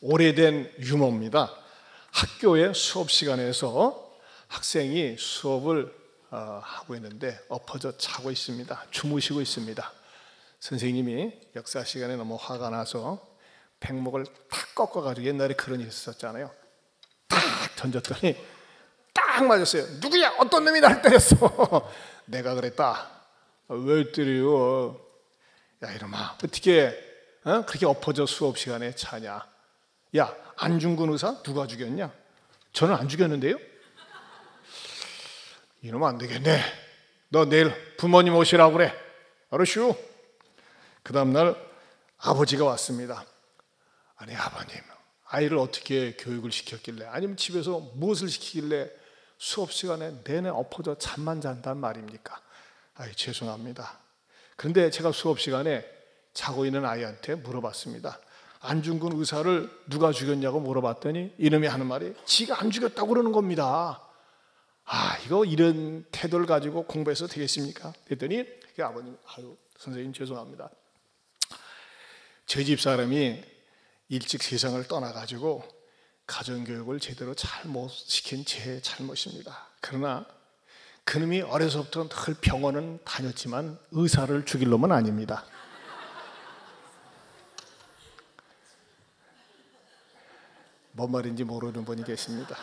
오래된 유머입니다. 학교의 수업 시간에서 학생이 수업을 하고 있는데 엎어져 자고 있습니다. 주무시고 있습니다. 선생님이 역사 시간에 너무 화가 나서 백목을 탁 꺾어가지고, 옛날에 그런 일이 있었잖아요. 탁 던졌더니 딱 맞았어요. 누구야? 어떤 놈이 날 때렸어? 내가 그랬다. 왜 때려? 야 이놈아, 어떻게 그렇게 엎어져 수업 시간에 자냐? 야, 안중근 의사 누가 죽였냐? 저는 안 죽였는데요? 이놈 안 되겠네. 너 내일 부모님 오시라고 그래. 알았슈? 그 다음날 아버지가 왔습니다. 아니 아버님, 아이를 어떻게 교육을 시켰길래, 아니면 집에서 무엇을 시키길래 수업 시간에 내내 엎어져 잠만 잔단 말입니까? 아이 죄송합니다. 그런데 제가 수업 시간에 자고 있는 아이한테 물어봤습니다. 안중근 의사를 누가 죽였냐고 물어봤더니 이놈이 하는 말이 지가 안 죽였다고 그러는 겁니다. 아, 이거 이런 태도를 가지고 공부해서 되겠습니까? 그랬더니 아버님, 아유 선생님 죄송합니다. 저희 집 사람이 일찍 세상을 떠나가지고 가정교육을 제대로 잘 못 시킨 제 잘못입니다. 그러나 그놈이 어려서부터 늘 병원은 다녔지만 의사를 죽일 놈은 아닙니다. 뭔 말인지 모르는 분이 계십니다.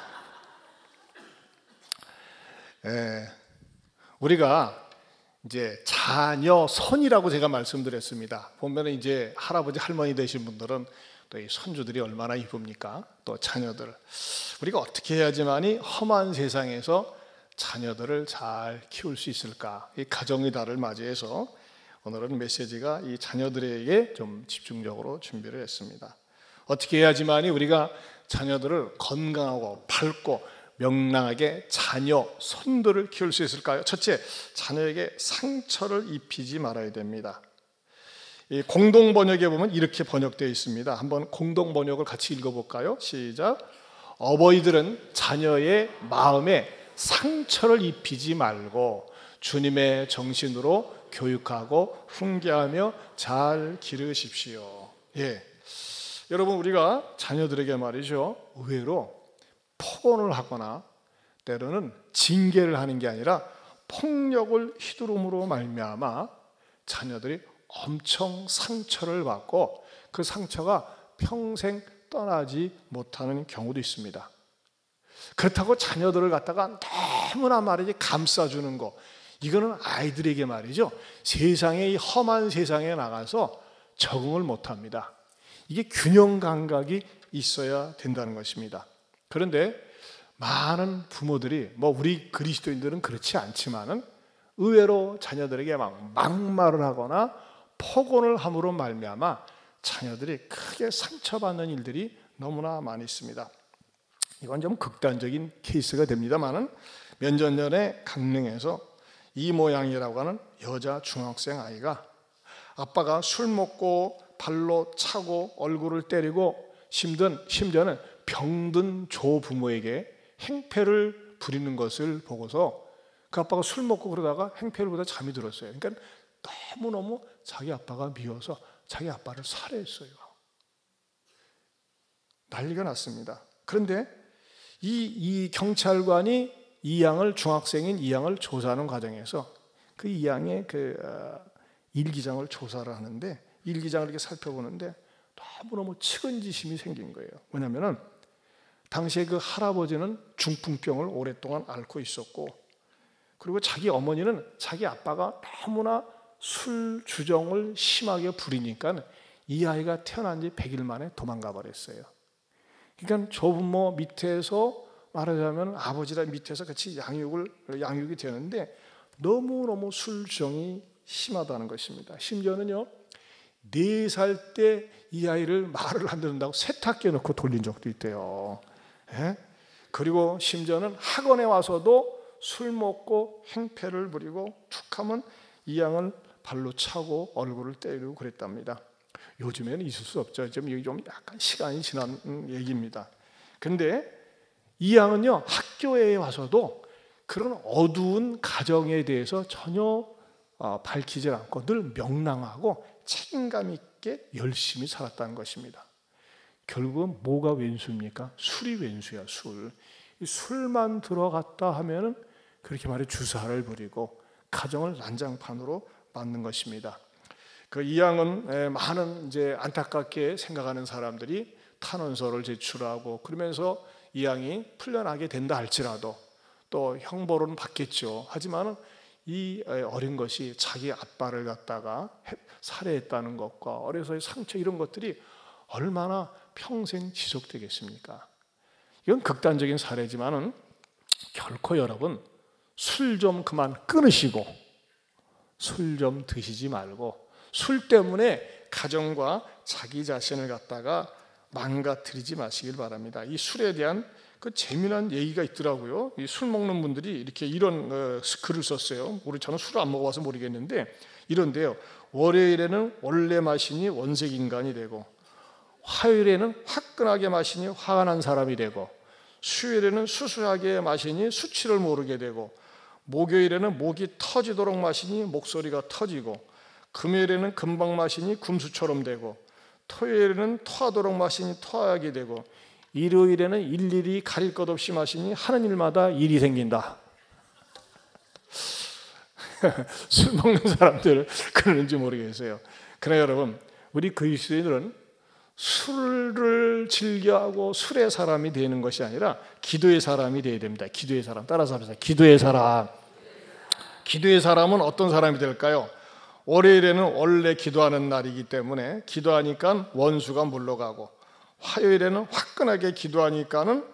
우리가 이제 자녀손이라고 제가 말씀드렸습니다. 보면은 이제 할아버지 할머니 되신 분들은 또 이 손주들이 얼마나 이쁩니까? 또 자녀들, 우리가 어떻게 해야지만이 험한 세상에서 자녀들을 잘 키울 수 있을까? 이 가정의 달을 맞이해서 오늘은 메시지가 이 자녀들에게 좀 집중적으로 준비를 했습니다. 어떻게 해야지만이 우리가 자녀들을 건강하고 밝고 명랑하게 자녀, 손들을 키울 수 있을까요? 첫째, 자녀에게 상처를 입히지 말아야 됩니다. 이 공동 번역에 보면 이렇게 번역되어 있습니다. 한번 공동 번역을 같이 읽어볼까요? 시작. 어버이들은 자녀의 마음에 상처를 입히지 말고 주님의 정신으로 교육하고 훈계하며 잘 기르십시오. 예, 여러분, 우리가 자녀들에게 말이죠, 의외로 폭언을 하거나 때로는 징계를 하는 게 아니라 폭력을 휘두름으로 말미암아 자녀들이 엄청 상처를 받고 그 상처가 평생 떠나지 못하는 경우도 있습니다. 그렇다고 자녀들을 갖다가 너무나 말이지 감싸주는 거, 이거는 아이들에게 말이죠, 세상의 이 험한 세상에 나가서 적응을 못합니다. 이게 균형 감각이 있어야 된다는 것입니다. 그런데 많은 부모들이, 우리 그리스도인들은 그렇지 않지만은 의외로 자녀들에게 막말을 하거나 폭언을 함으로 말미암아 자녀들이 크게 상처받는 일들이 너무나 많이 있습니다. 이건 좀 극단적인 케이스가 됩니다만은 몇 년 전에 강릉에서 이모양이라고 하는 여자 중학생 아이가 아빠가 술 먹고 발로 차고 얼굴을 때리고 심지어는 병든 조부모에게 행패를 부리는 것을 보고서 그 아빠가 술 먹고 그러다가 행패를 보다 잠이 들었어요. 그러니까 너무너무 자기 아빠가 미워서 자기 아빠를 살해했어요. 난리가 났습니다. 그런데 이 경찰관이 중학생인 이 양을 조사하는 과정에서 그 이 양의 일기장을 조사를 하는데, 일기장을 이렇게 살펴보는데 너무너무 측은지심이 생긴 거예요. 왜냐하면 당시에 그 할아버지는 중풍병을 오랫동안 앓고 있었고, 그리고 자기 어머니는 자기 아빠가 너무나 술 주정을 심하게 부리니까 이 아이가 태어난 지 100일 만에 도망가 버렸어요. 그러니까 조부모 밑에서 말하자면 아버지랑 밑에서 같이 양육이 되는데 너무너무 술 주정이 심하다는 것입니다. 심지어는요, 4살 때 이 아이를 말을 안 듣는다고 세탁기에 넣고 돌린 적도 있대요. 예? 그리고 심지어는 학원에 와서도 술 먹고 행패를 부리고 툭하면 이 양을 발로 차고 얼굴을 때리고 그랬답니다. 요즘에는 있을 수 없죠. 좀 약간 시간이 지난 얘기입니다. 그런데 이 양은요, 학교에 와서도 그런 어두운 가정에 대해서 전혀 밝히지 않고 늘 명랑하고 책임감 있게 열심히 살았다는 것입니다. 결국은 뭐가 왼수입니까? 술이 왼수야, 술. 이 술만 들어갔다 하면은 그렇게 말해 주사를 부리고 가정을 난장판으로 만든 것입니다. 그 이양은 많은 이제 안타깝게 생각하는 사람들이 탄원서를 제출하고 그러면서 이양이 풀려나게 된다 할지라도 또 형벌은 받겠죠. 하지만은 이 어린 것이 자기 아빠를 갖다가 살해했다는 것과 어려서의 상처 이런 것들이 얼마나 평생 지속되겠습니까? 이건 극단적인 사례지만은 결코 여러분 술 좀 그만 끊으시고 술 좀 드시지 말고 술 때문에 가정과 자기 자신을 갖다가 망가뜨리지 마시길 바랍니다. 이 술에 대한 그 재미난 얘기가 있더라고요. 이 술 먹는 분들이 이렇게 이런 글을 썼어요. 저는 술을 안 먹어봐서 모르겠는데 이런데요. 월요일에는 원래 마시니 원색 인간이 되고 화요일에는 화끈하게 마시니 화가 난 사람이 되고 수요일에는 수수하게 마시니 수치를 모르게 되고 목요일에는 목이 터지도록 마시니 목소리가 터지고 금요일에는 금방 마시니 금수처럼 되고 토요일에는 토하도록 마시니 토하게 되고 일요일에는 일일이 가릴 것 없이 마시니 하는 일마다 일이 생긴다. 술 먹는 사람들 그러는지 모르겠어요. 그러나 여러분 우리 그리스도인들은 술을 즐겨하고 술의 사람이 되는 것이 아니라 기도의 사람이 되어야 됩니다. 기도의 사람 따라서 합시다. 기도의 사람. 기도의 사람은 어떤 사람이 될까요? 월요일에는 원래 기도하는 날이기 때문에 기도하니까 원수가 물러가고 화요일에는 화끈하게 기도하니까는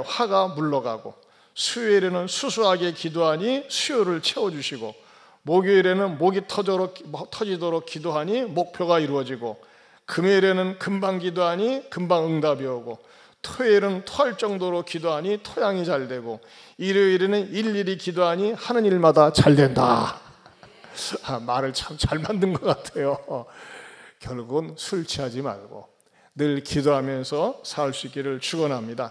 화가 물러가고 수요일에는 수수하게 기도하니 수요를 채워주시고 목요일에는 목이 터지도록 기도하니 목표가 이루어지고 금요일에는 금방 기도하니 금방 응답이 오고 토요일은 토할 정도로 기도하니 토양이 잘 되고 일요일에는 일일이 기도하니 하는 일마다 잘 된다. 말을 참 잘 만든 것 같아요. 결국은 술 취하지 말고 늘 기도하면서 살 수 있기를 축원합니다.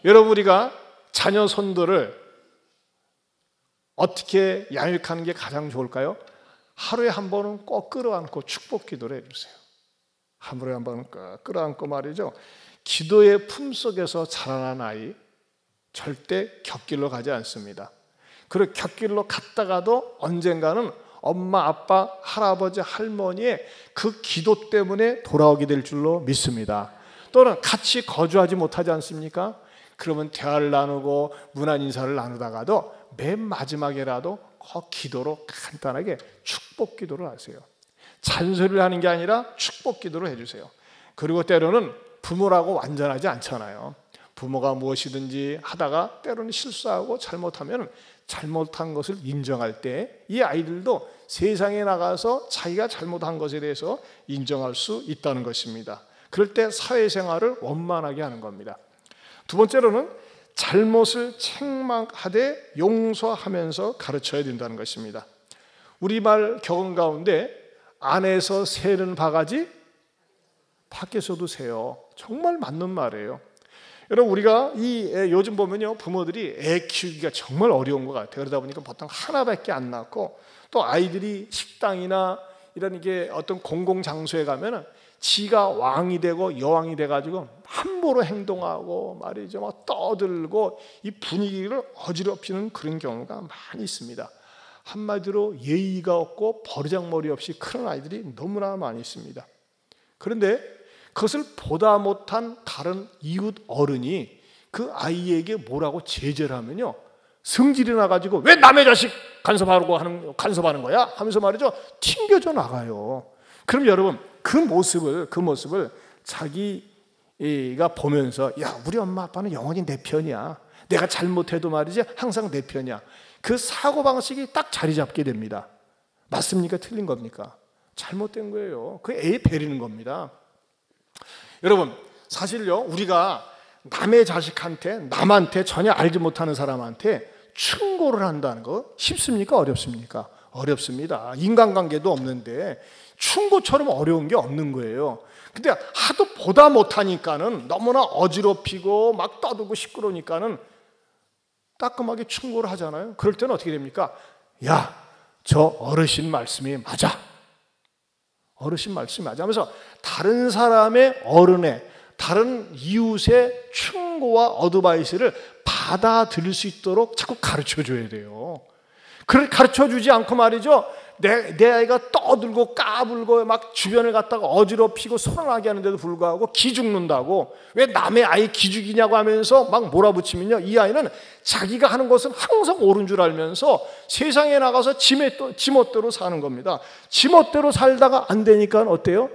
여러분 우리가 자녀 손들을 어떻게 양육하는 게 가장 좋을까요? 하루에 한 번은 꼭 끌어안고 축복 기도를 해주세요. 하루에 한 번은 꼭 끌어안고 말이죠. 기도의 품속에서 자라난 아이 절대 곁길로 가지 않습니다. 그리고 곁길로 갔다가도 언젠가는 엄마, 아빠, 할아버지, 할머니의 그 기도 때문에 돌아오게 될 줄로 믿습니다. 또는 같이 거주하지 못하지 않습니까? 그러면 대화를 나누고 문안 인사를 나누다가도 맨 마지막에라도 그 기도로 간단하게 축복 기도를 하세요. 잔소리를 하는 게 아니라 축복 기도를 해주세요. 그리고 때로는 부모라고 완전하지 않잖아요. 부모가 무엇이든지 하다가 때로는 실수하고 잘못하면 잘못한 것을 인정할 때 이 아이들도 세상에 나가서 자기가 잘못한 것에 대해서 인정할 수 있다는 것입니다. 그럴 때 사회생활을 원만하게 하는 겁니다. 두 번째로는 잘못을 책망하되 용서하면서 가르쳐야 된다는 것입니다. 우리말 격언 가운데 안에서 새는 바가지 밖에서도 새요. 정말 맞는 말이에요. 여러분 우리가 요즘 보면요 부모들이 애 키우기가 정말 어려운 것 같아요. 그러다 보니까 보통 하나밖에 안 낳고 또 아이들이 식당이나 이런 게 어떤 공공장소에 가면은 지가 왕이 되고 여왕이 돼가지고 함부로 행동하고 말이죠 막 떠들고 이 분위기를 어지럽히는 그런 경우가 많이 있습니다. 한마디로 예의가 없고 버르장머리 없이 크는 아이들이 너무나 많이 있습니다. 그런데 그것을 보다 못한 다른 이웃 어른이 그 아이에게 뭐라고 제재를 하면요 성질이 나가지고 왜 남의 자식 간섭하는 거야 하면서 말이죠 튕겨져 나가요. 그럼 여러분 그 모습을 자기가 보면서 야 우리 엄마 아빠는 영원히 내 편이야. 내가 잘못해도 말이지 항상 내 편이야. 그 사고방식이 딱 자리 잡게 됩니다. 맞습니까? 틀린 겁니까? 잘못된 거예요. 그 애 베리는 겁니다. 여러분 사실요 우리가 남의 자식한테 남한테 전혀 알지 못하는 사람한테 충고를 한다는 거 쉽습니까? 어렵습니까? 어렵습니다. 인간관계도 없는데 충고처럼 어려운 게 없는 거예요. 근데 하도 보다 못하니까는 너무나 어지럽히고 막 떠들고 시끄러우니까는 따끔하게 충고를 하잖아요. 그럴 때는 어떻게 됩니까? 야, 저 어르신 말씀이 맞아. 어르신 말씀이 맞아 하면서 다른 사람의 어른의 다른 이웃의 충고와 어드바이스를 받아들일 수 있도록 자꾸 가르쳐줘야 돼요. 그걸 가르쳐주지 않고 말이죠, 내 아이가 떠들고 까불고 막 주변을 갖다가 어지럽히고 소란하게 하는데도 불구하고 기죽는다고, 왜 남의 아이 기죽이냐고 하면서 막 몰아붙이면요, 이 아이는 자기가 하는 것은 항상 옳은 줄 알면서 세상에 나가서 지 멋대로 사는 겁니다. 지 멋대로 살다가 안 되니까 어때요?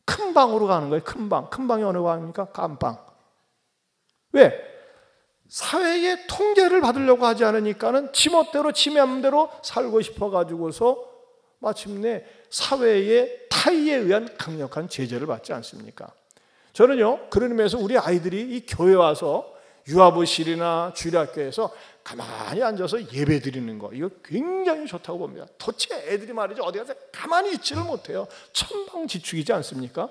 큰 방으로 가는 거예요. 큰 방이 어느 방입니까? 깜방. 왜? 사회의 통제를 받으려고 하지 않으니까는 지멋대로 지 맘대로 살고 싶어 가지고서 마침내 사회의 타의에 의한 강력한 제재를 받지 않습니까? 저는요, 그런 의미에서 우리 아이들이 이 교회 와서 유아부실이나 주일학교에서 가만히 앉아서 예배 드리는 거, 이거 굉장히 좋다고 봅니다. 도대체 애들이 말이죠, 어디 가서 가만히 있지를 못해요. 천방지축이지 않습니까?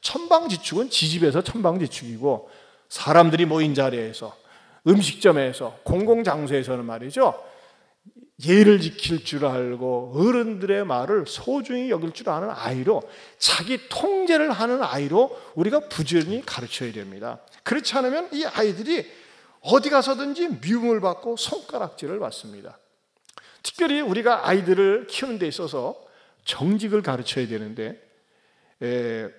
천방지축은 지집에서 천방지축이고, 사람들이 모인 자리에서, 음식점에서, 공공장소에서는 말이죠, 예를 지킬 줄 알고 어른들의 말을 소중히 여길 줄 아는 아이로, 자기 통제를 하는 아이로 우리가 부지런히 가르쳐야 됩니다. 그렇지 않으면 이 아이들이 어디 가서든지 미움을 받고 손가락질을 받습니다. 특별히 우리가 아이들을 키우는 데 있어서 정직을 가르쳐야 되는데,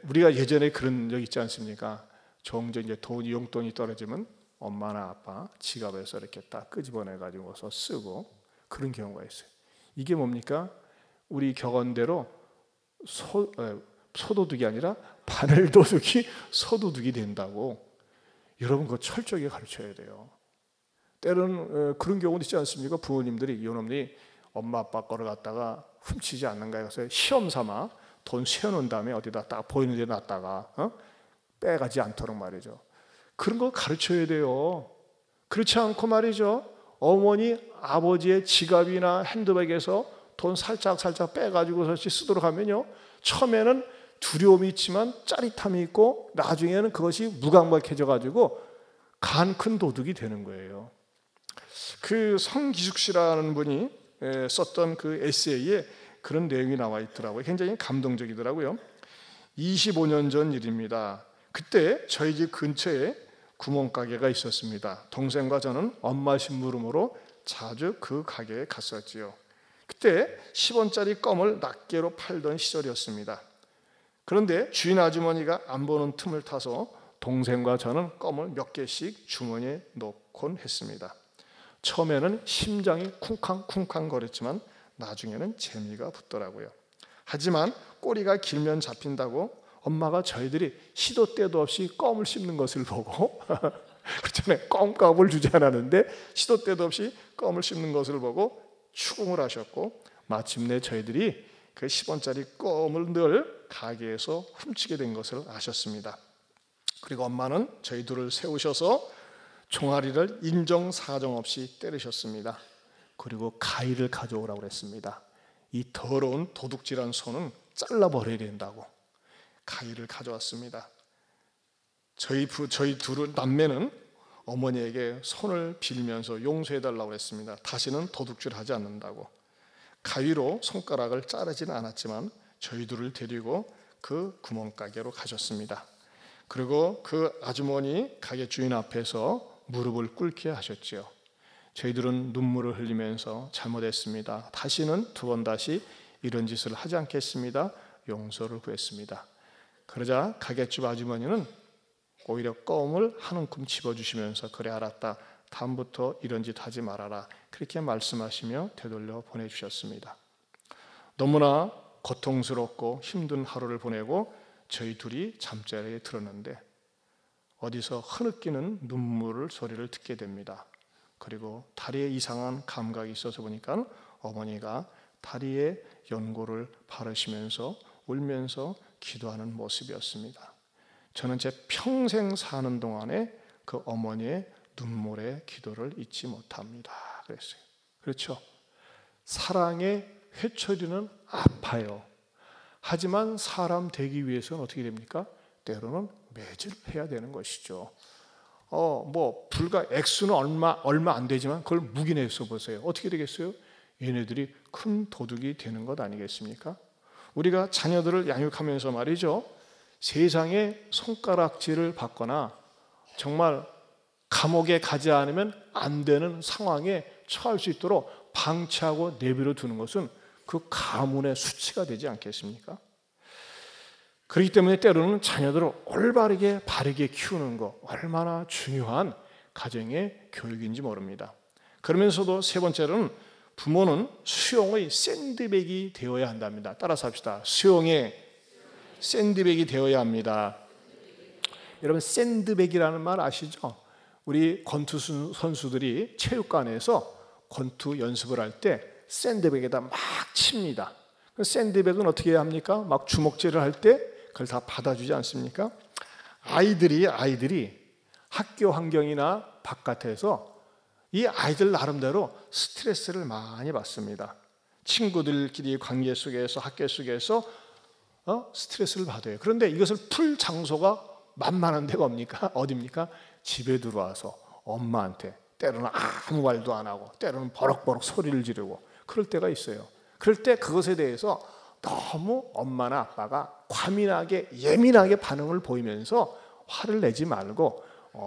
우리가 예전에 그런 적 있지 않습니까? 종종 이제 용돈이 떨어지면 엄마나 아빠 지갑에서 이렇게 딱 끄집어내 가지고서 쓰고 그런 경우가 있어요. 이게 뭡니까? 우리 격언대로 소도둑이 아니라 바늘도둑이 소도둑이 된다고. 여러분 그거 철저하게 가르쳐야 돼요. 때로는 그런 경우도 있지 않습니까? 부모님들이, 이놈이 엄마 아빠 거를 갖다가 훔치지 않는가 해서 시험 삼아 돈 세워놓은 다음에 어디다 딱 보이는 데 놨다가 빼가지 않도록 말이죠. 그런 거 가르쳐야 돼요. 그렇지 않고 말이죠, 어머니, 아버지의 지갑이나 핸드백에서 돈 살짝 빼가지고서 쓰도록 하면요, 처음에는 두려움이 있지만 짜릿함이 있고 나중에는 그것이 무감각해져가지고 간 큰 도둑이 되는 거예요. 그 성기숙 씨라는 분이 썼던 그 에세이에 그런 내용이 나와 있더라고요. 굉장히 감동적이더라고요. 25년 전 일입니다. 그때 저희 집 근처에 구멍가게가 있었습니다. 동생과 저는 엄마 심부름으로 자주 그 가게에 갔었지요. 그때 10원짜리 껌을 낱개로 팔던 시절이었습니다. 그런데 주인 아주머니가 안 보는 틈을 타서 동생과 저는 껌을 몇 개씩 주머니에 넣곤 했습니다. 처음에는 심장이 쿵쾅쿵쾅 거렸지만 나중에는 재미가 붙더라고요. 하지만 꼬리가 길면 잡힌다고 엄마가 저희들이 시도 때도 없이 껌을 씹는 것을 보고 그렇잖아요. 껌값을 주지 않았는데 시도 때도 없이 껌을 씹는 것을 보고 추궁을 하셨고, 마침내 저희들이 그 10원짜리 껌을 늘 가게에서 훔치게 된 것을 아셨습니다. 그리고 엄마는 저희 둘을 세우셔서 종아리를 인정사정 없이 때리셨습니다. 그리고 가위를 가져오라고 했습니다. 이 더러운 도둑질한 손은 잘라버려야 된다고 가위를 가져왔습니다. 저희 둘은 남매는 어머니에게 손을 빌면서 용서해달라고 했습니다. 다시는 도둑질하지 않는다고. 가위로 손가락을 자르지는 않았지만 저희 둘을 데리고 그 구멍가게로 가셨습니다. 그리고 그 아주머니 가게 주인 앞에서 무릎을 꿇게 하셨지요. 저희들은 눈물을 흘리면서 잘못했습니다. 다시는 두 번 다시 이런 짓을 하지 않겠습니다. 용서를 구했습니다. 그러자 가게집 아주머니는 오히려 껌을 한 움큼 집어주시면서 그래 알았다, 다음부터 이런 짓 하지 말아라, 그렇게 말씀하시며 되돌려 보내주셨습니다. 너무나 고통스럽고 힘든 하루를 보내고 저희 둘이 잠자리에 들었는데 어디서 흐느끼는 눈물 소리를 듣게 됩니다. 그리고 다리에 이상한 감각이 있어서 보니까 어머니가 다리에 연고를 바르시면서 울면서 기도하는 모습이었습니다. 저는 제 평생 사는 동안에 그 어머니의 눈물의 기도를 잊지 못합니다. 그랬어요. 그렇죠? 사랑의 회초리는 아파요. 하지만 사람 되기 위해서는 어떻게 됩니까? 때로는 매질해야 되는 것이죠. 불과 액수는 얼마 안 되지만 그걸 묵인해서 보세요. 어떻게 되겠어요? 얘네들이 큰 도둑이 되는 것 아니겠습니까? 우리가 자녀들을 양육하면서 말이죠, 세상에 손가락질을 받거나 정말 감옥에 가지 않으면 안 되는 상황에 처할 수 있도록 방치하고 내버려 두는 것은 그 가문의 수치가 되지 않겠습니까? 그렇기 때문에 때로는 자녀들을 올바르게 바르게 키우는 것 얼마나 중요한 가정의 교육인지 모릅니다. 그러면서도 세 번째로는 부모는 수용의 샌드백이 되어야 한답니다. 따라서 합시다. 수용의 샌드백이 되어야 합니다. 여러분 샌드백이라는 말 아시죠? 우리 권투 선수들이 체육관에서 권투 연습을 할 때 샌드백에다 막 칩니다. 샌드백은 어떻게 해야 합니까? 막 주먹질을 할 때 그걸 다 받아주지 않습니까? 아이들이 학교 환경이나 바깥에서 이 아이들 나름대로 스트레스를 많이 받습니다. 친구들끼리 관계 속에서 학교 속에서 스트레스를 받아요. 그런데 이것을 풀 장소가 만만한 데가 어디입니까? 집에 들어와서 엄마한테 때로는 아무 말도 안 하고 때로는 버럭버럭 소리를 지르고 그럴 때가 있어요. 그럴 때 그것에 대해서 너무 엄마나 아빠가 과민하게 예민하게 반응을 보이면서 화를 내지 말고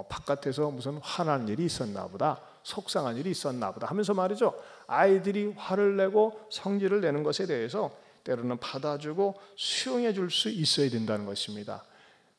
바깥에서 무슨 화난 일이 있었나 보다, 속상한 일이 있었나 보다 하면서 말이죠. 아이들이 화를 내고 성질을 내는 것에 대해서 때로는 받아주고 수용해 줄 수 있어야 된다는 것입니다.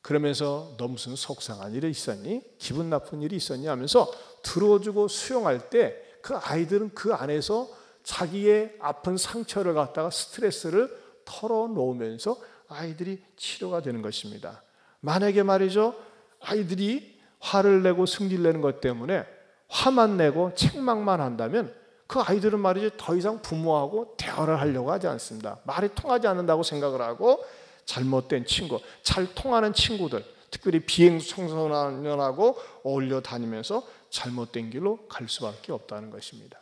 그러면서 너 무슨 속상한 일이 있었니? 기분 나쁜 일이 있었니? 하면서 들어주고 수용할 때 그 아이들은 그 안에서 자기의 아픈 상처를 갖다가 스트레스를 털어놓으면서 아이들이 치료가 되는 것입니다. 만약에 말이죠, 아이들이 화를 내고 승질을 내는 것 때문에 화만 내고 책망만 한다면 그 아이들은 말이죠, 더 이상 부모하고 대화를 하려고 하지 않습니다. 말이 통하지 않는다고 생각을 하고 잘못된 친구, 잘 통하는 친구들, 특별히 비행청소년하고 어울려 다니면서 잘못된 길로 갈 수밖에 없다는 것입니다.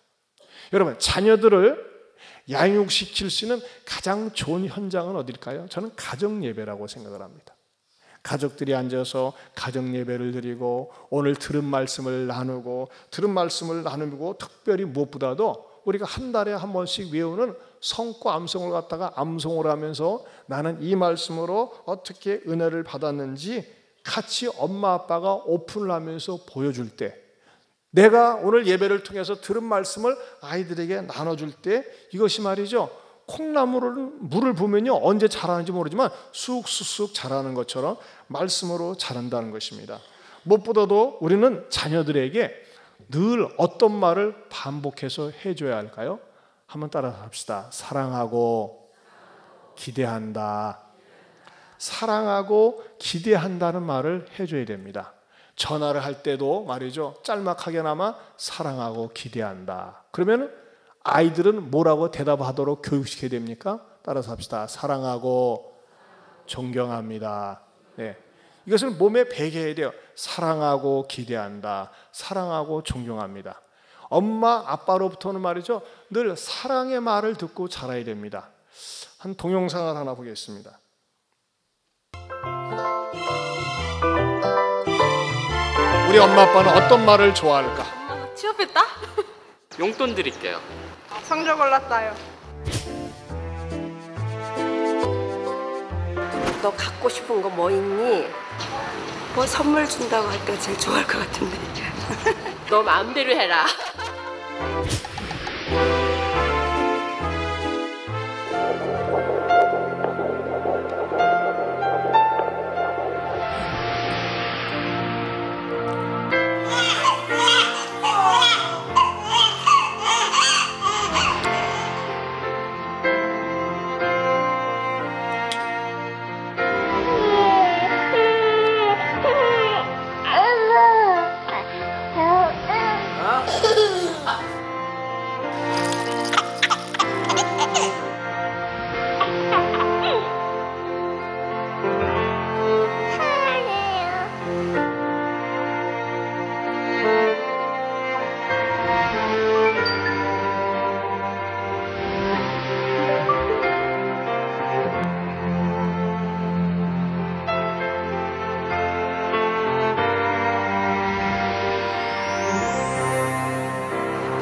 여러분, 자녀들을 양육시킬 수 있는 가장 좋은 현장은 어딜까요? 저는 가정예배라고 생각을 합니다. 가족들이 앉아서 가정예배를 드리고 오늘 들은 말씀을 나누고 특별히 무엇보다도 우리가 한 달에 한 번씩 외우는 성과 암송을 갖다가 암송을 하면서 나는 이 말씀으로 어떻게 은혜를 받았는지 같이 엄마 아빠가 오픈을 하면서 보여줄 때, 내가 오늘 예배를 통해서 들은 말씀을 아이들에게 나눠줄 때 이것이 말이죠, 콩나물을 물을 부으면요 언제 자라는지 모르지만 쑥쑥쑥 자라는 것처럼 말씀으로 자란다는 것입니다. 무엇보다도 우리는 자녀들에게 늘 어떤 말을 반복해서 해줘야 할까요? 한번 따라서 합시다. 사랑하고 기대한다. 사랑하고 기대한다는 말을 해줘야 됩니다. 전화를 할 때도 말이죠, 짤막하게나마 사랑하고 기대한다. 그러면 아이들은 뭐라고 대답하도록 교육시켜야 됩니까? 따라서 합시다. 사랑하고 존경합니다. 네. 이것을 몸에 배겨야 돼요. 사랑하고 기대한다. 사랑하고 존경합니다. 엄마 아빠로부터는 말이죠, 늘 사랑의 말을 듣고 자라야 됩니다. 한 동영상을 하나 보겠습니다. 우리 엄마 아빠는 어떤 말을 좋아할까? 엄마가 취업했다? 용돈 드릴게요. 성적 올랐다요. 너 갖고 싶은 거 뭐 있니? 뭐 선물 준다고 할 때가 제일 좋아할 것 같은데. 너 마음대로 해라.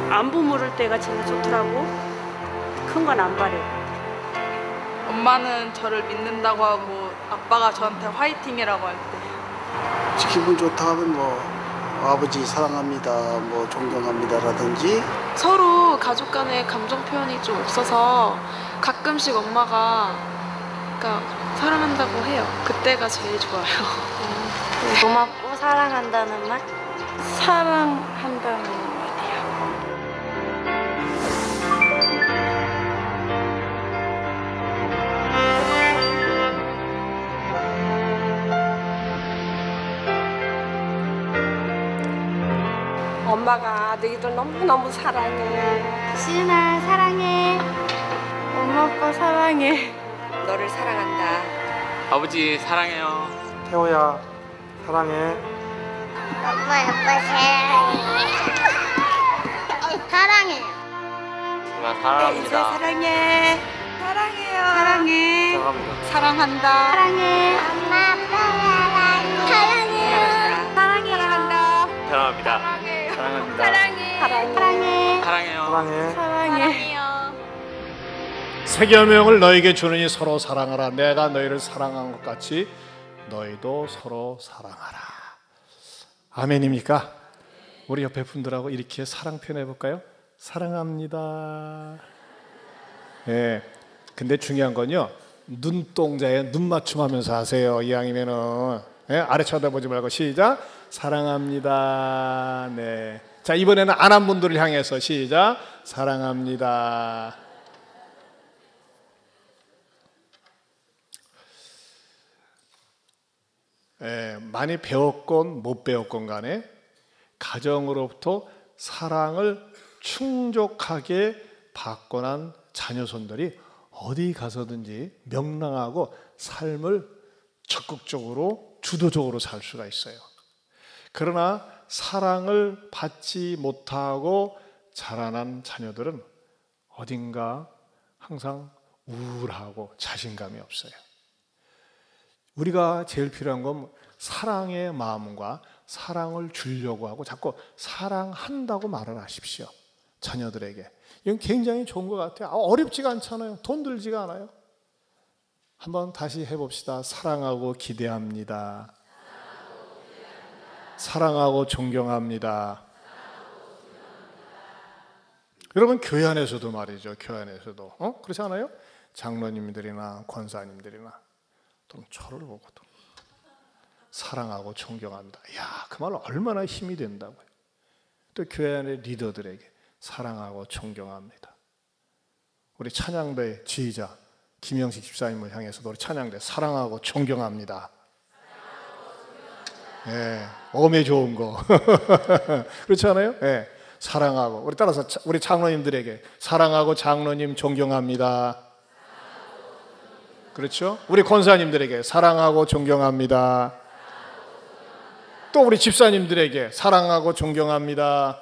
안부 물을 때가 제일 좋더라고. 큰 건 안 바래. 엄마는 저를 믿는다고 하고 아빠가 저한테 화이팅이라고 할 때 기분 좋다 하면 뭐 아버지 사랑합니다, 뭐 존경합니다라든지. 서로 가족 간의 감정 표현이 좀 없어서 가끔씩 엄마가 그러니까 사랑한다고 해요. 그때가 제일 좋아요. 고맙고 사랑한다는 말? 사랑한다는 말이요. 엄마가 너희들 너무너무 사랑해. 시은아 사랑해. 엄마 아빠 사랑해. 너를 사랑한다. 아버지 사랑해요. 태호야 사랑해. 엄마 아빠 사랑해. 사랑해. 엄마 사랑합니다. 사랑해. 사랑해요. 사랑해. 사랑합니다. 사랑한다. 사랑해. 엄마 아빠 사랑해. 사랑해요. 사랑해. 사랑한다. 사랑합니다. 사랑해요. 사랑합니다. 사랑해. 사랑해요. 사랑해. 사랑해. 새 계명을 너에게 주느니 서로 사랑하라. 내가 너희를 사랑한 것 같이 너희도 서로 사랑하라. 아멘입니까? 우리 옆에 분들하고 이렇게 사랑 표현해 볼까요? 사랑합니다. 예. 근데 중요한 건요, 눈동자에 눈 맞춤하면서 하세요. 이왕이면은. 예? 아래 쳐다보지 말고 시작. 사랑합니다. 네. 자, 이번에는 안 한 분들을 향해서 시작. 사랑합니다. 많이 배웠건 못 배웠건 간에 가정으로부터 사랑을 충족하게 받고 난 자녀손들이 어디 가서든지 명랑하고 삶을 적극적으로 주도적으로 살 수가 있어요. 그러나 사랑을 받지 못하고 자라난 자녀들은 어딘가 항상 우울하고 자신감이 없어요. 우리가 제일 필요한 건 사랑의 마음과 사랑을 주려고 하고 자꾸 사랑한다고 말을 하십시오. 자녀들에게. 이건 굉장히 좋은 것 같아요. 어렵지가 않잖아요. 돈 들지가 않아요. 한번 다시 해봅시다. 사랑하고 기대합니다. 사랑하고 존경합니다. 여러분 교회 안에서도 말이죠. 교회 안에서도 그렇지 않아요? 장로님들이나 권사님들이나 또 저를 보고도 사랑하고 존경합니다. 야, 그 말 얼마나 힘이 된다고요. 또 교회 안의 리더들에게 사랑하고 존경합니다. 우리 찬양대 지휘자 김영식 집사님을 향해서도 우리 찬양대 사랑하고 존경합니다. 예, 엄에 좋은 거 그렇지 않아요? 예, 사랑하고 우리 따라서 우리 장로님들에게 사랑하고 장로님 존경합니다. 그렇죠? 우리 권사님들에게 사랑하고 존경합니다. 또 우리 집사님들에게 사랑하고 존경합니다.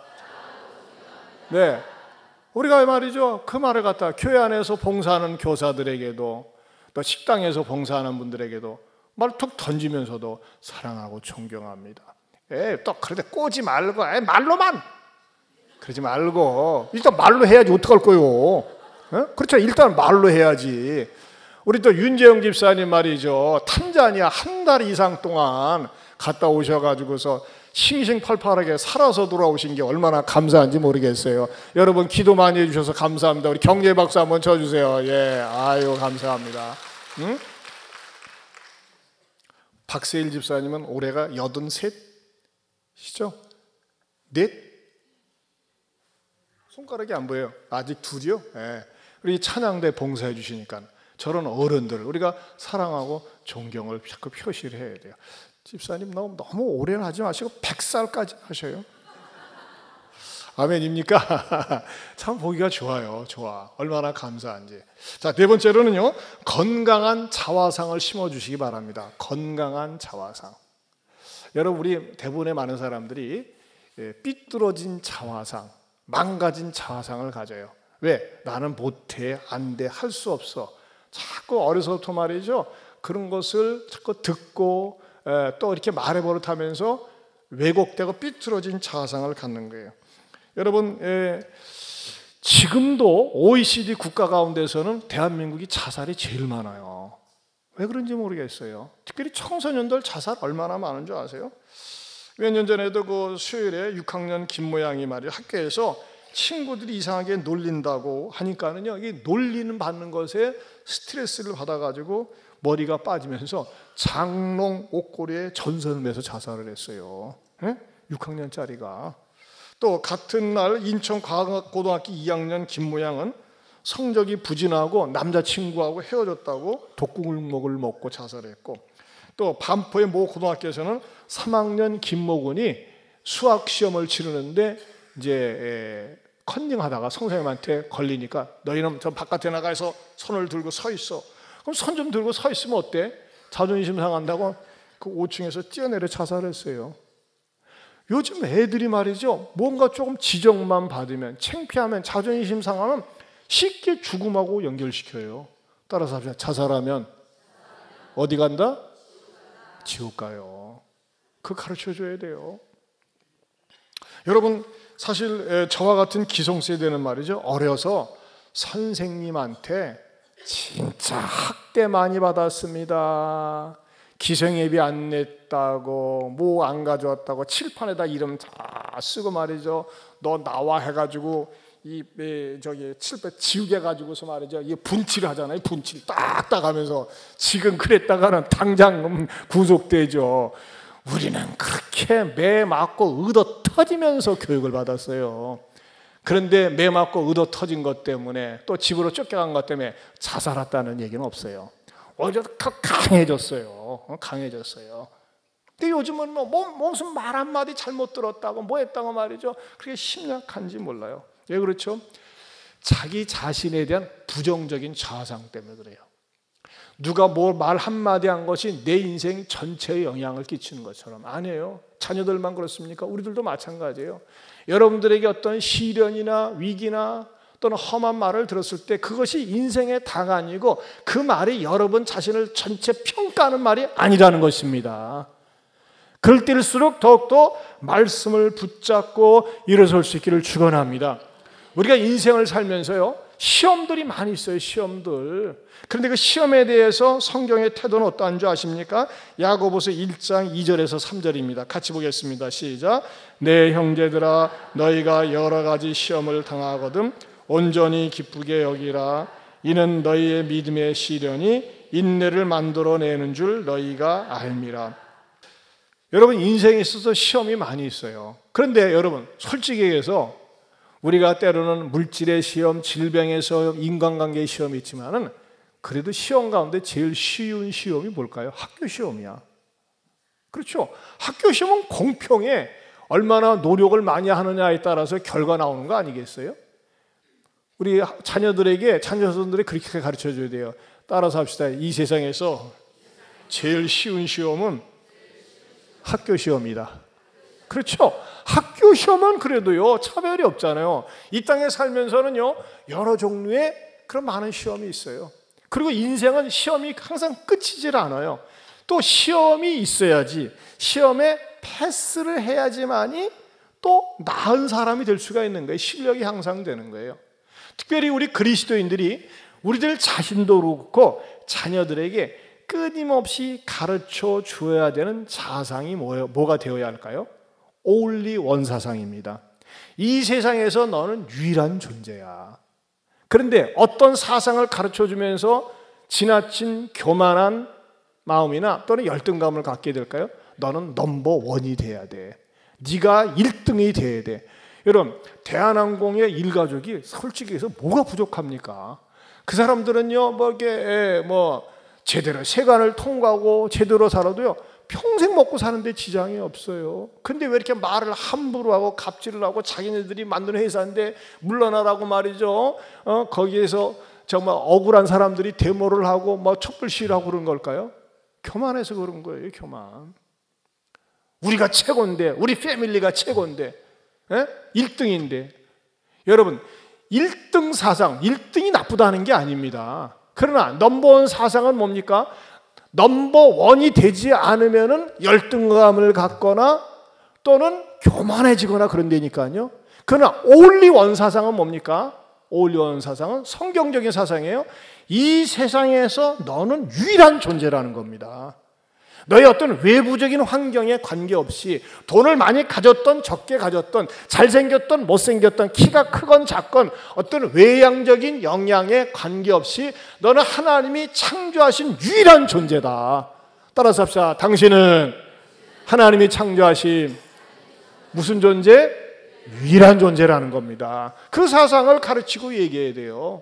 네, 우리가 말이죠, 그 말을 갖다 교회 안에서 봉사하는 교사들에게도 또 식당에서 봉사하는 분들에게도 말 툭 던지면서도 사랑하고 존경합니다. 또 그런데 꼬지 말고 말로만 그러지 말고 일단 말로 해야지 어떡할 거요? 그렇죠? 일단 말로 해야지. 우리 또 윤재영 집사님 말이죠, 탄자니아 한 달 이상 동안 갔다 오셔가지고서 싱싱팔팔하게 살아서 돌아오신 게 얼마나 감사한지 모르겠어요. 여러분 기도 많이 해주셔서 감사합니다. 우리 경례 박수 한번 쳐주세요. 예, 아유 감사합니다. 응? 박세일 집사님은 올해가 83이죠? 넷? 손가락이 안 보여요. 아직 둘이요? 예. 우리 찬양대 봉사해 주시니까 저런 어른들 우리가 사랑하고 존경을 자꾸 표시를 해야 돼요. 집사님 너무 오래는 하지 마시고 100살까지 하셔요. 아멘입니까? 참 보기가 좋아요. 좋아. 얼마나 감사한지. 자, 네 번째로는요, 건강한 자화상을 심어주시기 바랍니다. 건강한 자화상. 여러분, 우리 대부분의 많은 사람들이 삐뚤어진 자화상, 망가진 자화상을 가져요. 왜? 나는 못해, 안 돼, 할 수 없어. 자꾸 어려서부터 말이죠, 그런 것을 자꾸 듣고 또 이렇게 말해 버릇하면서 왜곡되고 삐뚤어진 자아상을 갖는 거예요. 여러분, 지금도 OECD 국가 가운데서는 대한민국이 자살이 제일 많아요. 왜 그런지 모르겠어요. 특별히 청소년들 자살 얼마나 많은 줄 아세요? 몇 년 전에도 그 수요일에 6학년 김모양이 말이에요. 학교에서 친구들이 이상하게 놀린다고 하니까는요, 이 놀리는 받는 것에 스트레스를 받아가지고 머리가 빠지면서 장롱 옷걸이에 전선을 매서 자살을 했어요. 6학년짜리가. 또 같은 날 인천과학고등학교 2학년 김모양은 성적이 부진하고 남자친구하고 헤어졌다고 독극물을 먹고 자살했고, 또 반포의 모 고등학교에서는 3학년 김모군이 수학 시험을 치르는데 이제 컨닝하다가 선생님한테 걸리니까 너희는 저 바깥에 나가서 손을 들고 서 있어. 그럼 손 좀 들고 서 있으면 어때? 자존심 상한다고 그 5층에서 뛰어내려 자살했어요. 요즘 애들이 말이죠, 뭔가 조금 지적만 받으면, 창피하면, 자존심 상하면 쉽게 죽음하고 연결시켜요. 따라서 합시다. 자살하면 어디 간다? 지옥 가요. 그거 가르쳐줘야 돼요. 여러분, 사실 저와 같은 기성세대는 말이죠, 어려서 선생님한테 진짜 학대 많이 받았습니다. 기생예비 안 냈다고, 뭐 안 가져왔다고 칠판에다 이름 다 쓰고 말이죠, 너 나와 해가지고 이 저기 칠판 지우개 가지고서 말이죠, 이 분칠 하잖아요. 분칠 딱딱 하면서 지금 그랬다가는 당장 구속되죠. 우리는 그렇게 매 맞고 의도 터지면서 교육을 받았어요. 그런데 매 맞고 의도 터진 것 때문에, 또 집으로 쫓겨간 것 때문에 자살했다는 얘기는 없어요. 오히려 강해졌어요. 강해졌어요. 근데 요즘은 무슨 말 한마디 잘못 들었다고 뭐 했다고 말이죠, 그렇게 심각한지 몰라요. 왜 그렇죠? 자기 자신에 대한 부정적인 자아상 때문에 그래요. 누가 뭐 말 한마디 한 것이 내 인생 전체에 영향을 끼치는 것처럼. 아니에요. 자녀들만 그렇습니까? 우리들도 마찬가지예요. 여러분들에게 어떤 시련이나 위기나 또는 험한 말을 들었을 때 그것이 인생의 다가 아니고 그 말이 여러분 자신을 전체 평가하는 말이 아니라는 것입니다. 그럴 때일수록 더욱더 말씀을 붙잡고 일어설 수 있기를 축원합니다. 우리가 인생을 살면서요, 시험들이 많이 있어요. 시험들. 그런데 그 시험에 대해서 성경의 태도는 어떠한 줄 아십니까? 야고보서 1장 2절에서 3절입니다. 같이 보겠습니다. 시작. 내 형제들아, 너희가 여러 가지 시험을 당하거든 온전히 기쁘게 여기라. 이는 너희의 믿음의 시련이 인내를 만들어내는 줄 너희가 알미라. 여러분, 인생에 있어서 시험이 많이 있어요. 그런데 여러분, 솔직히 얘기해서 우리가 때로는 물질의 시험, 질병의 시험, 인간관계의 시험이 있지만은 그래도 시험 가운데 제일 쉬운 시험이 뭘까요? 학교 시험이야. 그렇죠? 학교 시험은 공평해. 얼마나 노력을 많이 하느냐에 따라서 결과 나오는 거 아니겠어요? 우리 자녀들에게, 자녀들이 그렇게 가르쳐줘야 돼요. 따라서 합시다. 이 세상에서 제일 쉬운 시험은 학교 시험이다. 그렇죠? 학교 시험은 그래도요, 차별이 없잖아요. 이 땅에 살면서는요, 여러 종류의 그런 많은 시험이 있어요. 그리고 인생은 시험이 항상 끝이질 않아요. 또 시험이 있어야지, 시험에 패스를 해야지만이 또 나은 사람이 될 수가 있는 거예요. 실력이 향상되는 거예요. 특별히 우리 그리스도인들이 우리들 자신도 그렇고 자녀들에게 끊임없이 가르쳐 주어야 되는 자상이 뭐가 되어야 할까요? only one 사상입니다. 이 세상에서 너는 유일한 존재야. 그런데 어떤 사상을 가르쳐 주면서 지나친 교만한 마음이나 또는 열등감을 갖게 될까요? 너는 넘버 원이 돼야 돼. 네가 1등이 돼야 돼. 여러분, 대한항공의 일가족이 솔직히 해서 뭐가 부족합니까? 그 사람들은요, 제대로 세관을 통과하고 제대로 살아도요, 평생 먹고 사는데 지장이 없어요. 근데 왜 이렇게 말을 함부로 하고 갑질을 하고 자기네들이 만드는 회사인데 물러나라고 말이죠. 거기에서 정말 억울한 사람들이 데모를 하고 촛불 시위를 하고 그런 걸까요? 교만해서 그런 거예요. 교만. 우리가 최고인데, 우리 패밀리가 최고인데, 1등인데. 여러분, 1등 사상, 1등이 나쁘다는 게 아닙니다. 그러나 넘버원 사상은 뭡니까? 넘버원이 되지 않으면은 열등감을 갖거나 또는 교만해지거나 그런 데니까요. 그러나 올리 원 사상은 뭡니까? 올리원 사상은 성경적인 사상이에요. 이 세상에서 너는 유일한 존재라는 겁니다. 너의 어떤 외부적인 환경에 관계없이 돈을 많이 가졌던 적게 가졌던 잘생겼던 못생겼던 키가 크건 작건 어떤 외향적인 영향에 관계없이 너는 하나님이 창조하신 유일한 존재다. 따라서 합시다. 당신은 하나님이 창조하신 무슨 존재? 유일한 존재라는 겁니다. 그 사상을 가르치고 얘기해야 돼요.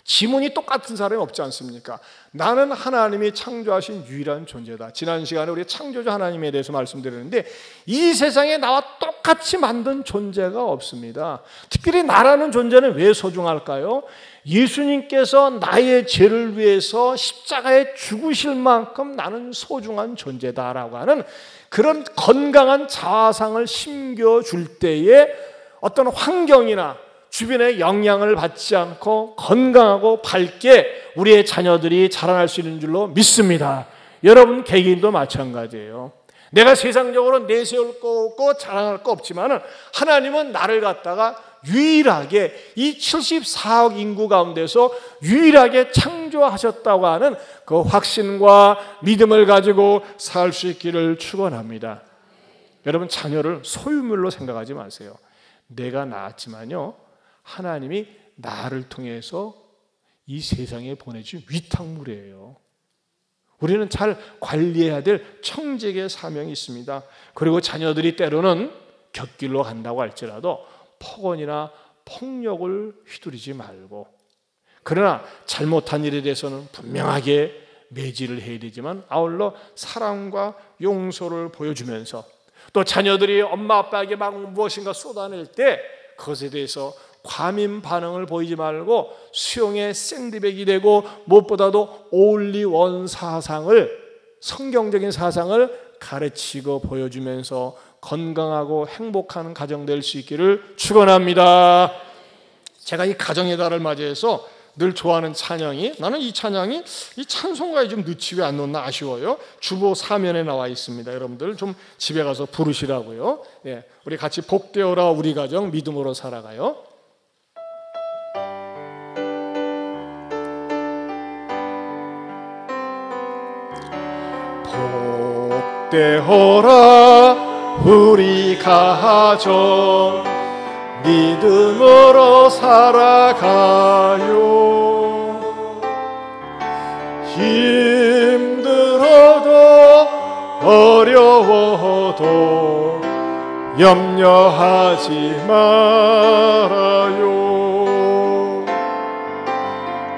지문이 똑같은 사람이 없지 않습니까? 나는 하나님이 창조하신 유일한 존재다. 지난 시간에 우리 창조주 하나님에 대해서 말씀드렸는데 이 세상에 나와 똑같이 만든 존재가 없습니다. 특별히 나라는 존재는 왜 소중할까요? 예수님께서 나의 죄를 위해서 십자가에 죽으실 만큼 나는 소중한 존재다라고 하는 그런 건강한 자아상을 심겨줄 때에 어떤 환경이나 주변의 영향을 받지 않고 건강하고 밝게 우리의 자녀들이 자라날 수 있는 줄로 믿습니다. 여러분 개개인도 마찬가지예요. 내가 세상적으로 내세울 거 없고 자랑할 거 없지만 하나님은 나를 갖다가 유일하게 이 74억 인구 가운데서 유일하게 창조하셨다고 하는 그 확신과 믿음을 가지고 살 수 있기를 축원합니다. 여러분 자녀를 소유물로 생각하지 마세요. 내가 낳았지만요 하나님이 나를 통해서 이 세상에 보내준 위탁물이에요. 우리는 잘 관리해야 될 청지기의 사명이 있습니다. 그리고 자녀들이 때로는 곁길로 간다고 할지라도 폭언이나 폭력을 휘두르지 말고, 그러나 잘못한 일에 대해서는 분명하게 매질을 해야 되지만 아울러 사랑과 용서를 보여주면서 또 자녀들이 엄마 아빠에게 막 무엇인가 쏟아낼 때 그것에 대해서 과민 반응을 보이지 말고 수용의 샌드백이 되고 무엇보다도 올리원 사상을, 성경적인 사상을 가르치고 보여주면서 건강하고 행복한 가정 될 수 있기를 축원합니다. 제가 이 가정의 달을 맞이해서 늘 좋아하는 찬양이, 나는 이 찬양이 이 찬송가에 좀 넣지 왜 안 넣나 아쉬워요. 주보 사면에 나와 있습니다. 여러분들 좀 집에 가서 부르시라고요. 예, 우리 같이 복되어라 우리 가정 믿음으로 살아가요. 복되어라 우리 가정 믿음으로 살아가요. 힘들어도 어려워도 염려하지 말아요.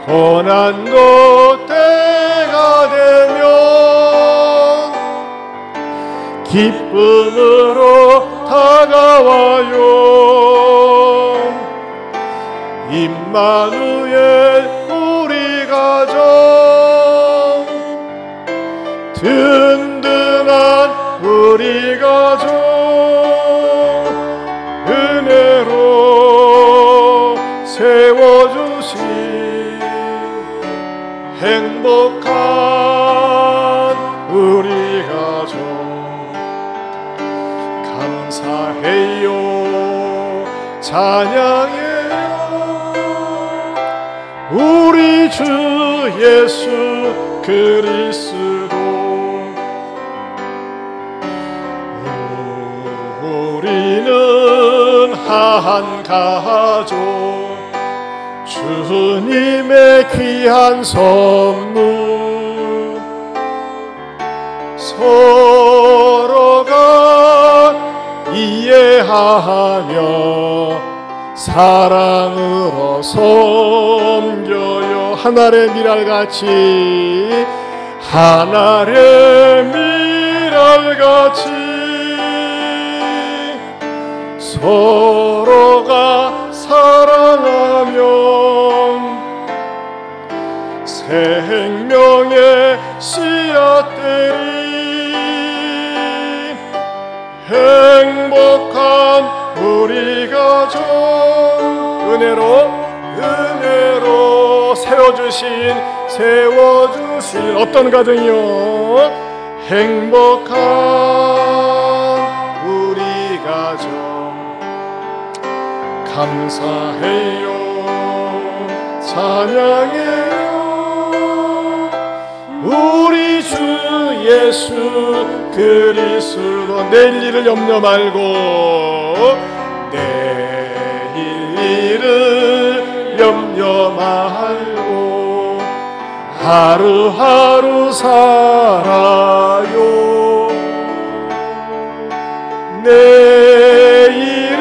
고난도 때가 되면 기쁨으로 다가와요. 임마누엘 우리 가정 든든한 우리 가정 은혜로 세워주신 행복한 우리 가정 감사해요. 찬양해요. 우리 주 예수 그리스도 우리는 한 가족 주님의 귀한 선물 서로가 이해하며 사랑으로 섬겨요. 하늘의 미랄같이 하늘의 미랄같이 서로가 사랑하면 생명의 씨앗들이 행복한 우리 가정 은혜로 세워주신 어떤 가정이요? 행복한 우리 가정 감사해요. 찬양해요. 우리 주 예수 그리스도. 내일 일을 염려 말고, 내일 일을 염려 말고 하루하루 살아요. 내일은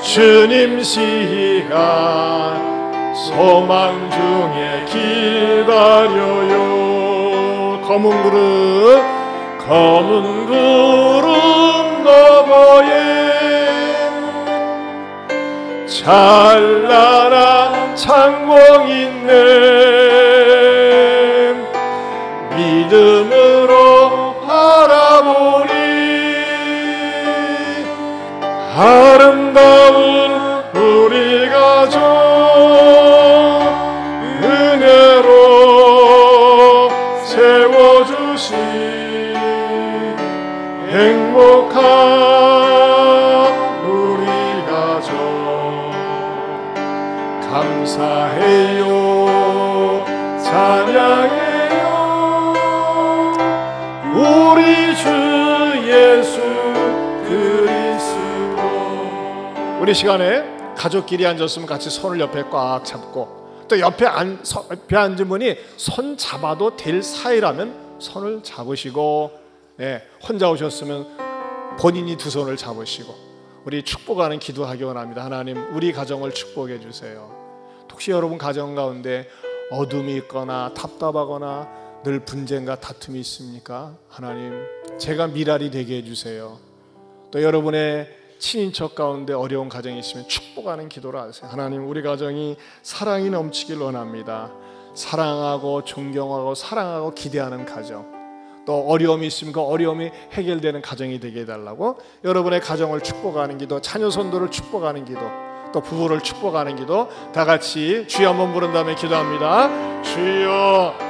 주님 시간 소망 중에 기다려요. 검은 구름 너머에 찬란한 창공 있네. 믿음으로 바라보니 아름다운 우리 가족 은혜로 세워주신 행복한 우리 가족 감사해요. 찬양해요. 우리 주 예수 그리스도. 우리 시간에 가족끼리 앉았으면 같이 손을 옆에 꽉 잡고, 또 옆에 앉은 분이 손 잡아도 될 사이라면 손을 잡으시고, 혼자 오셨으면 본인이 두 손을 잡으시고 우리 축복하는 기도하기 원합니다. 하나님, 우리 가정을 축복해 주세요. 혹시 여러분 가정 가운데 어둠이 있거나 답답하거나 늘 분쟁과 다툼이 있습니까? 하나님, 제가 미랄이 되게 해주세요. 또 여러분의 친인척 가운데 어려운 가정이 있으면 축복하는 기도를 하세요. 하나님, 우리 가정이 사랑이 넘치길 원합니다. 사랑하고 존경하고 사랑하고 기대하는 가정, 또 어려움이 있으면 그 어려움이 해결되는 가정이 되게 해달라고 여러분의 가정을 축복하는 기도, 자녀 선도를 축복하는 기도, 또 부부를 축복하는 기도 다 같이 주여 한번 부른 다음에 기도합니다. 주여